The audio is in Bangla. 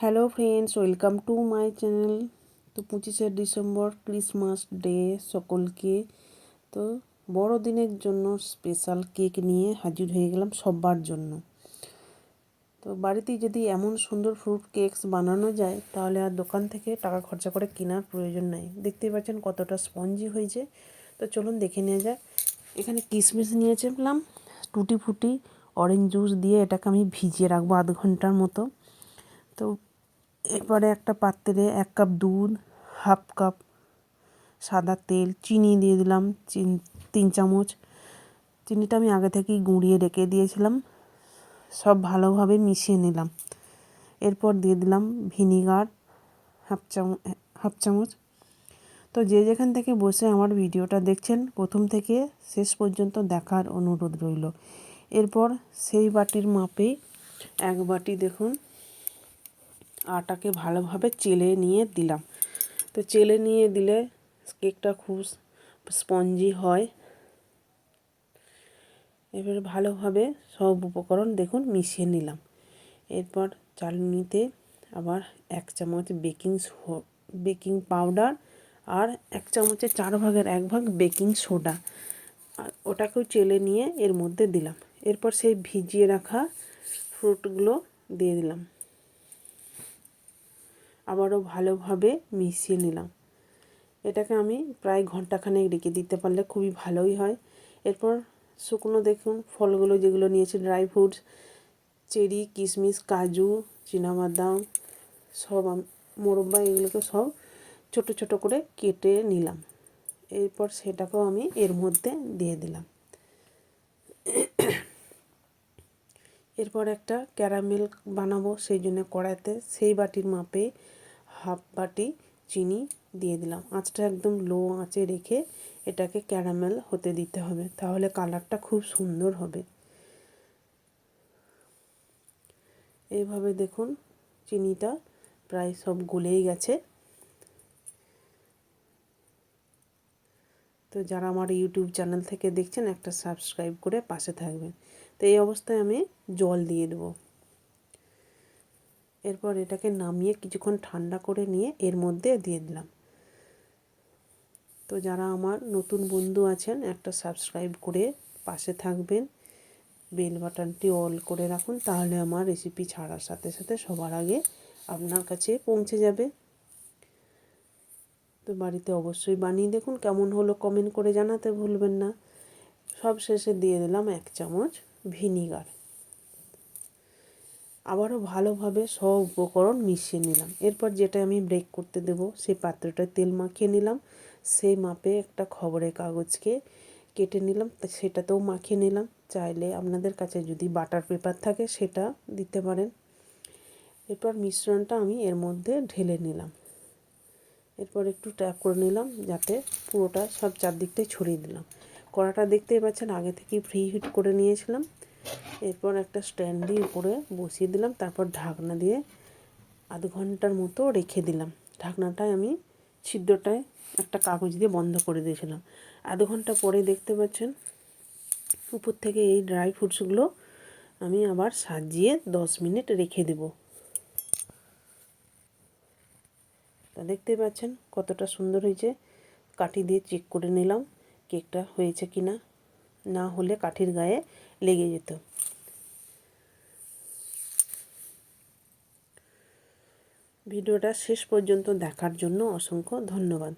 Hello friends, welcome to my channel. তো 25শে ডিসেম্বর ক্রিসমাস ডে সকলকে। তো বড়দিনের জন্য স্পেশাল কেক নিয়ে হাজির হয়ে গেলাম সবার জন্য। তো বাড়িতেই যদি এমন সুন্দর ফ্রুট কেকস বানানো যায় তাহলে আর দোকান থেকে টাকা খরচা করে কেনার প্রয়োজন নেই। দেখতেই পাচ্ছেন কতটা স্পঞ্জি হয়েছে। তো চলুন দেখে নেওয়া যাক। এখানে কিশমিশ নিয়েছিলাম, টুটি ফুটি, অরেঞ্জ জুস দিয়ে এটাকে আমি ভিজিয়ে রাখবো আধ ঘন্টার মতো। তো এরপরে একটা পাত্রে 1 কাপ দুধ, হাফ কাপ সাদা তেল, চিনি দিয়ে দিলাম 3 চামচ। চিনিটা আমি আগে থেকেই গুঁড়িয়ে রেখে দিয়েছিলাম। সব ভালোভাবে মিশিয়ে নিলাম। এরপর দিয়ে দিলাম ভিনিগার হাফ চামচ। তো যে যেখান থেকে বসে আমার ভিডিওটা দেখছেন প্রথম থেকে শেষ পর্যন্ত দেখার অনুরোধ রইল। এরপর সেই বাটির মাপেই 1 বাটি দেখুন আটাকে ভালোভাবে চেলে নিয়ে দিলাম। তো চেলে নিয়ে দিলে কেকটা খুব স্পঞ্জি হয়। এবারে ভালোভাবে সব উপকরণ দেখুন মিশিয়ে নিলাম। এরপর চালনিতে আবার 1 চামচ বেকিং পাউডার আর 1 চামচের 4 ভাগের 1 ভাগ বেকিং সোডা, ওটাকেও চেলে নিয়ে এর মধ্যে দিলাম। এরপর সেই ভিজিয়ে রাখা ফ্রুটগুলো দিয়ে দিলাম। আবারও ভালোভাবে মিশিয়ে নিলাম। এটাকে আমি প্রায় ঘন্টাখানেক রেখে দিতে পারলে খুবই ভালোই হয়। এরপর শুকনো দেখুন ফলগুলো যেগুলো নিয়েছি, ড্রাই ফ্রুটস, চেরি, কিশমিশ, কাজু, চিনাবাদাম, সব মোরব্বা, এগুলোকে সব ছোট ছোট করে কেটে নিলাম। এরপর সেটাকেও আমি এর মধ্যে দিয়ে দিলাম। এরপর একটা ক্যারামেল বানাবো, সেই জন্য কড়াইতে সেই বাটির মাপে হাফ বাটি চিনি দিয়ে দিলাম। আঁচটা একদম লো আঁচে রেখে এটাকে ক্যারামেল হতে দিতে হবে, তাহলে কালারটা খুব সুন্দর হবে। এইভাবে দেখুন চিনিটা প্রায় সব গলেই গেছে। তো যারা আমার ইউটিউব চ্যানেল থেকে দেখছেন একটা সাবস্ক্রাইব করে পাশে থাকবেন। তো এই অবস্থায় আমি জল দিয়ে দেবো। এরপর এটাকে নামিয়ে কিছুক্ষণ ঠান্ডা করে নিয়ে এর মধ্যে দিয়ে দিলাম। তো যারা আমার নতুন বন্ধু আছেন একটা সাবস্ক্রাইব করে পাশে থাকবেন, বেল বাটনটি অল করে রাখুন, তাহলে আমার রেসিপি ছাড়ার সাথে সাথে সবার আগে আপনার কাছে পৌঁছে যাবে। তো বাড়িতে অবশ্যই বানিয়ে দেখুন, কেমন হলো কমেন্ট করে জানাতে ভুলবেন না। সব শেষে দিয়ে দিলাম 1 চামচ ভিনিগার। আবারও ভালোভাবে সব উপকরণ মিশিয়ে নিলাম। এরপর যেটা আমি ব্রেক করতে দেব সেই পাত্রটায় তেল মাখিয়ে নিলাম। সেই মাপে একটা খবরের কাগজকে কেটে নিলাম, সেটাতেও মাখিয়ে নিলাম। চাইলে আপনাদের কাছে যদি বাটার পেপার থাকে সেটা দিতে পারেন। এরপর মিশ্রণটা আমি এর মধ্যে ঢেলে নিলাম। এরপর একটু ট্যাপ করে নিলাম যাতে পুরোটা সব চারদিকটাই ছড়িয়ে দিলাম। কড়াটা দেখতেই পাচ্ছেন আগে থেকেই প্রি হিট করে নিয়েছিলাম। এরপর একটা স্ট্যান্ডের উপরে বসিয়ে দিলাম, তারপর ঢাকনা দিয়ে আধ ঘন্টার মতো রেখে দিলাম। ঢাকনাটায় আমি ছিদ্রটায় একটা কাগজ দিয়ে বন্ধ করে দিয়েছিলাম। আধ ঘন্টা পরে দেখতে পাচ্ছেন উপর থেকে এই ড্রাই ফ্রুটসগুলো আমি আবার সাজিয়ে 10 মিনিট রেখে দেব। তা দেখতেই পাচ্ছেন কতটা সুন্দর হয়েছে। কাঠি দিয়ে চেক করে নিলাম কেকটা হয়েছে কি না, না হলে কাঠির গায়ে লেগে যেত। ভিডিওটা শেষ পর্যন্ত দেখার জন্য অসংখ্য ধন্যবাদ।